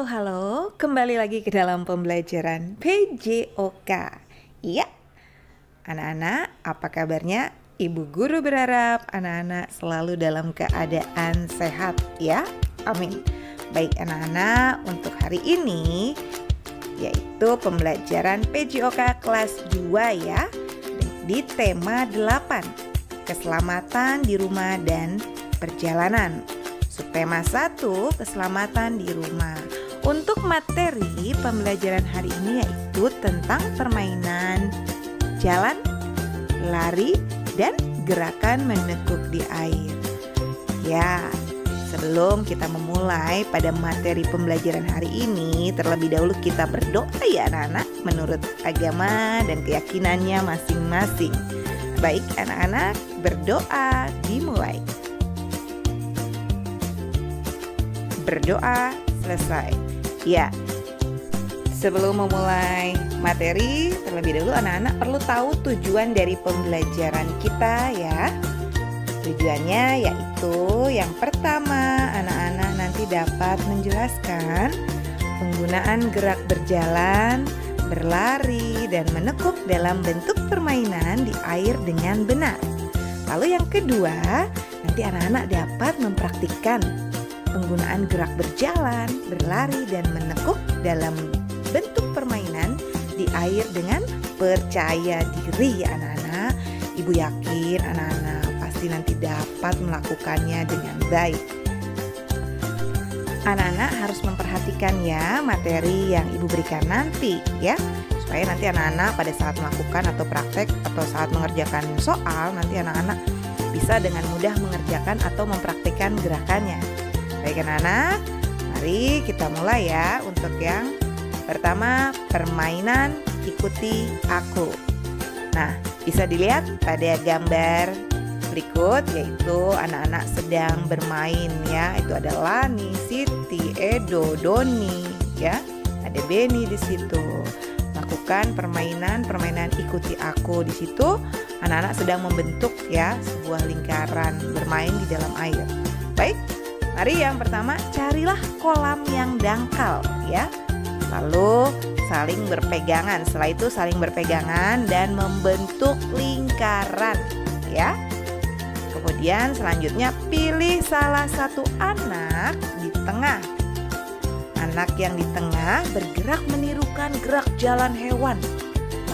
Halo, kembali lagi ke dalam pembelajaran PJOK. Iya, anak-anak, apa kabarnya? Ibu guru berharap anak-anak selalu dalam keadaan sehat ya. Amin. Baik anak-anak, untuk hari ini yaitu pembelajaran PJOK kelas 2 ya, di tema 8, keselamatan di rumah dan perjalanan. Subtema 1, keselamatan di rumah. Untuk materi pembelajaran hari ini yaitu tentang permainan jalan, lari, dan gerakan menekuk di air. Ya, sebelum kita memulai pada materi pembelajaran hari ini, terlebih dahulu kita berdoa ya anak-anak menurut agama dan keyakinannya masing-masing. Baik anak-anak, berdoa dimulai. Berdoa selesai. Ya, sebelum memulai materi, terlebih dahulu anak-anak perlu tahu tujuan dari pembelajaran kita ya. Tujuannya yaitu yang pertama, anak-anak nanti dapat menjelaskan penggunaan gerak berjalan, berlari, dan menekuk dalam bentuk permainan di air dengan benar. Lalu yang kedua, nanti anak-anak dapat mempraktikkan penggunaan gerak berjalan, berlari, dan menekuk dalam bentuk permainan di air dengan percaya diri ya anak-anak. Ibu yakin anak-anak pasti nanti dapat melakukannya dengan baik. Anak-anak harus memperhatikan ya materi yang ibu berikan nanti ya, supaya nanti anak-anak pada saat melakukan atau praktek atau saat mengerjakan soal, nanti anak-anak bisa dengan mudah mengerjakan atau mempraktikkan gerakannya. Baik anak-anak, mari kita mulai ya. Untuk yang pertama, permainan ikuti aku. Nah, bisa dilihat pada gambar berikut, yaitu anak-anak sedang bermain ya. Itu ada Lani, Siti, Edo, Doni ya. Ada Beni di situ. Lakukan permainan ikuti aku. Di situ anak-anak sedang membentuk ya sebuah lingkaran bermain di dalam air. Baik. Mari yang pertama, carilah kolam yang dangkal ya. Lalu saling berpegangan. Setelah itu saling berpegangan dan membentuk lingkaran ya. Kemudian selanjutnya pilih salah satu anak di tengah. Anak yang di tengah bergerak menirukan gerak jalan hewan.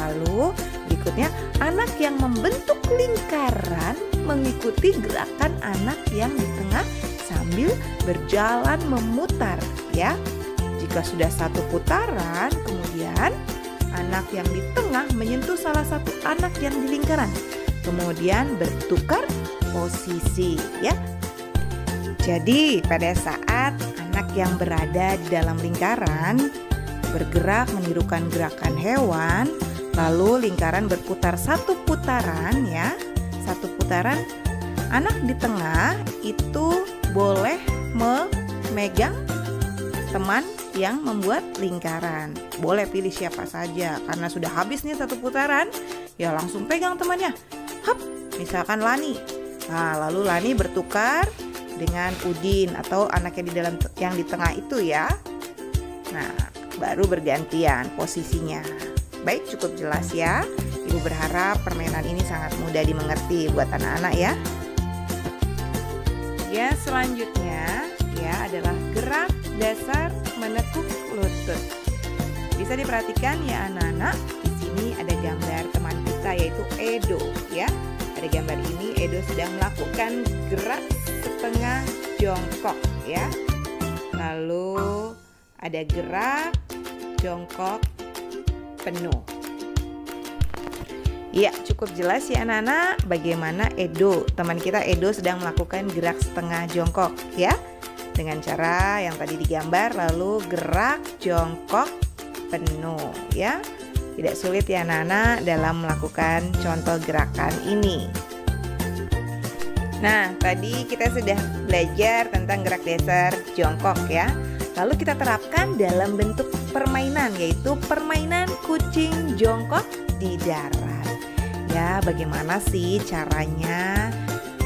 Lalu berikutnya anak yang membentuk lingkaran mengikuti gerakan anak yang di tengah sambil berjalan memutar ya. Jika sudah satu putaran, kemudian anak yang di tengah menyentuh salah satu anak yang di lingkaran, kemudian bertukar posisi ya. Jadi pada saat anak yang berada di dalam lingkaran bergerak menirukan gerakan hewan, lalu lingkaran berputar satu putaran ya. Satu putaran, anak di tengah itu boleh memegang teman yang membuat lingkaran. Boleh pilih siapa saja, karena sudah habis nih satu putaran, ya langsung pegang temannya. Hap, misalkan Lani. Nah, lalu Lani bertukar dengan Udin atau anak yang di tengah itu ya. Nah, baru bergantian posisinya. Baik, cukup jelas ya. Ibu berharap permainan ini sangat mudah dimengerti buat anak-anak ya. Ya, selanjutnya ya adalah gerak dasar menekuk lutut. Bisa diperhatikan ya anak-anak, di sini ada gambar teman kita yaitu Edo ya. Pada gambar ini Edo sedang melakukan gerak setengah jongkok ya. Lalu ada gerak jongkok penuh. Ya, cukup jelas ya anak-anak bagaimana teman kita Edo sedang melakukan gerak setengah jongkok ya. Dengan cara yang tadi digambar, lalu gerak jongkok penuh ya. Tidak sulit ya anak-anak dalam melakukan contoh gerakan ini. Nah, tadi kita sudah belajar tentang gerak dasar jongkok ya. Lalu kita terapkan dalam bentuk permainan, yaitu permainan kucing jongkok di darat. Ya, bagaimana sih caranya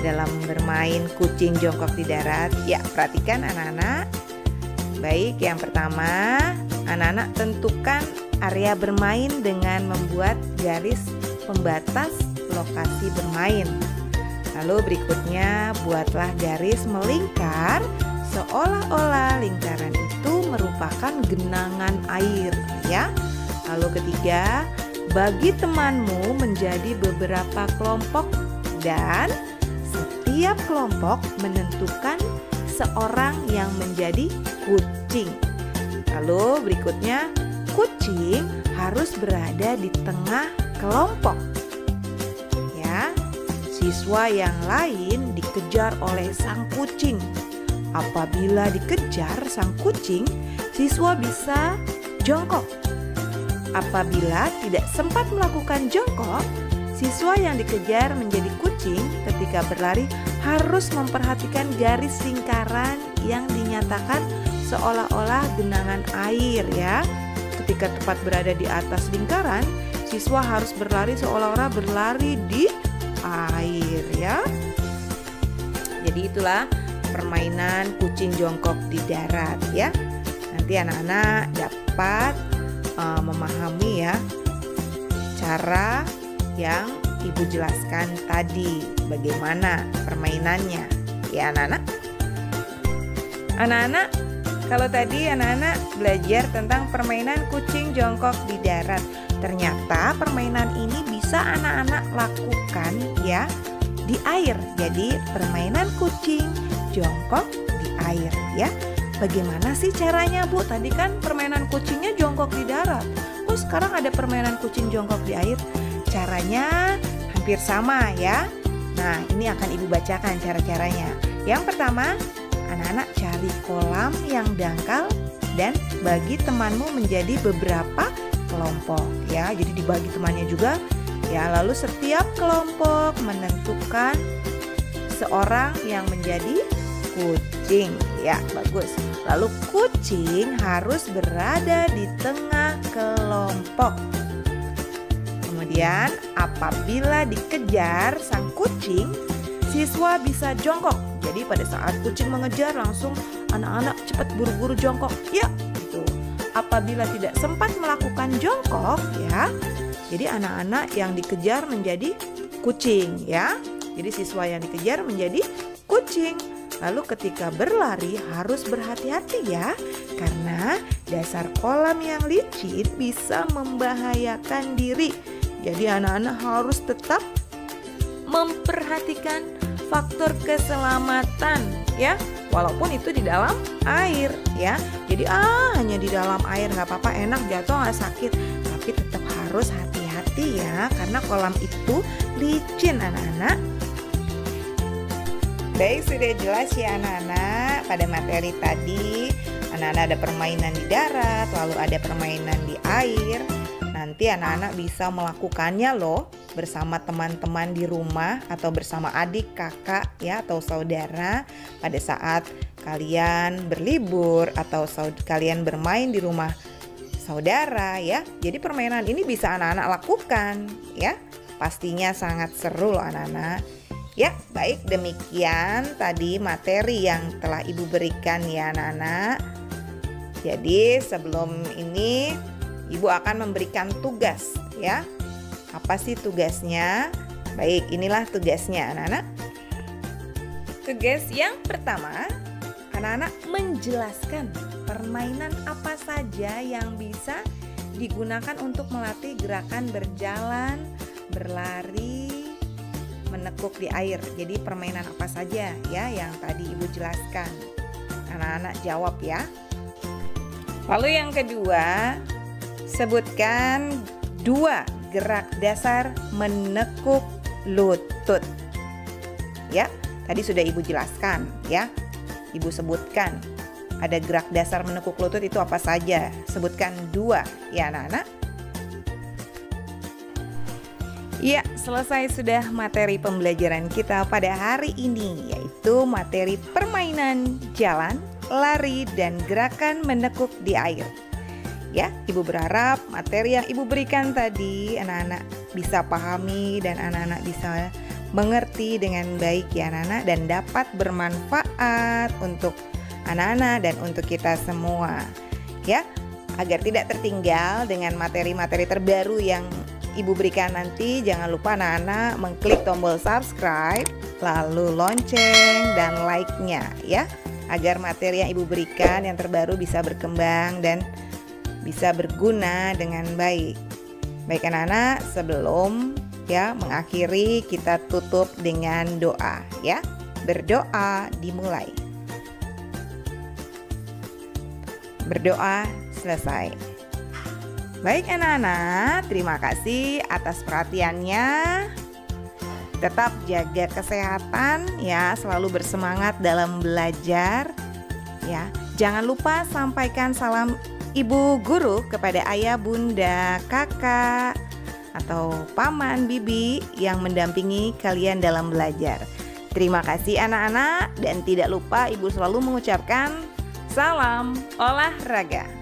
dalam bermain kucing jongkok di darat? Ya, perhatikan anak-anak. Baik, yang pertama, anak-anak tentukan area bermain dengan membuat garis pembatas lokasi bermain. Lalu berikutnya, buatlah garis melingkar seolah-olah lingkaran itu merupakan genangan air, ya. Lalu ketiga, bagi temanmu menjadi beberapa kelompok dan setiap kelompok menentukan seorang yang menjadi kucing. Lalu berikutnya, kucing harus berada di tengah kelompok. Ya, siswa yang lain dikejar oleh sang kucing. Apabila dikejar sang kucing, siswa bisa jongkok. Apabila tidak sempat melakukan jongkok, siswa yang dikejar menjadi kucing ketika berlari harus memperhatikan garis lingkaran yang dinyatakan seolah-olah genangan air, ya. Ketika tepat berada di atas lingkaran, siswa harus berlari seolah-olah berlari di air, ya. Jadi itulah permainan kucing jongkok di darat, ya. Nanti anak-anak dapat memahami ya cara yang Ibu jelaskan tadi, bagaimana permainannya, ya anak-anak. Anak-anak, kalau tadi anak-anak belajar tentang permainan kucing jongkok di darat, ternyata permainan ini bisa anak-anak lakukan ya di air. Jadi permainan kucing jongkok di air, ya. Bagaimana sih caranya, Bu? Tadi kan permainan kucingnya jongkok di darat. Oh, sekarang ada permainan kucing jongkok di air. Caranya hampir sama ya. Nah, ini akan Ibu bacakan cara-caranya. Yang pertama, anak-anak cari kolam yang dangkal dan bagi temanmu menjadi beberapa kelompok ya. Jadi dibagi temannya juga ya. Lalu setiap kelompok menentukan seorang yang menjadi kucing ya, bagus. Lalu kucing harus berada di tengah kelompok. Kemudian apabila dikejar sang kucing, siswa bisa jongkok. Jadi pada saat kucing mengejar langsung anak-anak cepat buru-buru jongkok ya gitu. Apabila tidak sempat melakukan jongkok ya, jadi anak-anak yang dikejar menjadi kucing ya. Jadi siswa yang dikejar menjadi kucing. Lalu ketika berlari harus berhati-hati ya, karena dasar kolam yang licin bisa membahayakan diri. Jadi anak-anak harus tetap memperhatikan faktor keselamatan ya, walaupun itu di dalam air ya. Jadi hanya di dalam air nggak apa-apa, enak, jatuh nggak sakit, tapi tetap harus hati-hati ya, karena kolam itu licin anak-anak. Baik, sudah jelas ya anak-anak. Pada materi tadi anak-anak ada permainan di darat, lalu ada permainan di air. Nanti anak-anak bisa melakukannya loh bersama teman-teman di rumah atau bersama adik, kakak ya, atau saudara pada saat kalian berlibur atau kalian bermain di rumah saudara ya. Jadi permainan ini bisa anak-anak lakukan ya. Pastinya sangat seru loh anak-anak. Ya, baik, demikian tadi materi yang telah Ibu berikan ya anak-anak. Jadi sebelum ini Ibu akan memberikan tugas ya. Apa sih tugasnya? Baik, inilah tugasnya anak-anak. Tugas yang pertama, anak-anak menjelaskan permainan apa saja yang bisa digunakan untuk melatih gerakan berjalan, berlari, menekuk di air. Jadi permainan apa saja ya yang tadi Ibu jelaskan. Anak-anak jawab ya. Lalu yang kedua, sebutkan 2 gerak dasar menekuk lutut. Ya, tadi sudah Ibu jelaskan ya. Ibu sebutkan ada gerak dasar menekuk lutut itu apa saja. Sebutkan 2 ya anak-anak. Ya, selesai sudah materi pembelajaran kita pada hari ini, yaitu materi permainan jalan, lari, dan gerakan menekuk di air. Ya, Ibu berharap materi yang Ibu berikan tadi anak-anak bisa pahami dan anak-anak bisa mengerti dengan baik ya anak-anak, dan dapat bermanfaat untuk anak-anak dan untuk kita semua. Ya, agar tidak tertinggal dengan materi-materi terbaru yang Ibu berikan nanti, jangan lupa anak-anak mengklik tombol subscribe, lalu lonceng dan like-nya ya, agar materi yang Ibu berikan yang terbaru bisa berkembang dan bisa berguna dengan baik. Baik anak-anak, sebelum ya mengakhiri, kita tutup dengan doa ya. Berdoa dimulai. Berdoa selesai. Baik anak-anak, terima kasih atas perhatiannya. Tetap jaga kesehatan ya, selalu bersemangat dalam belajar ya. Jangan lupa sampaikan salam ibu guru kepada ayah, bunda, kakak, atau paman, bibi yang mendampingi kalian dalam belajar. Terima kasih anak-anak, dan tidak lupa ibu selalu mengucapkan salam olahraga.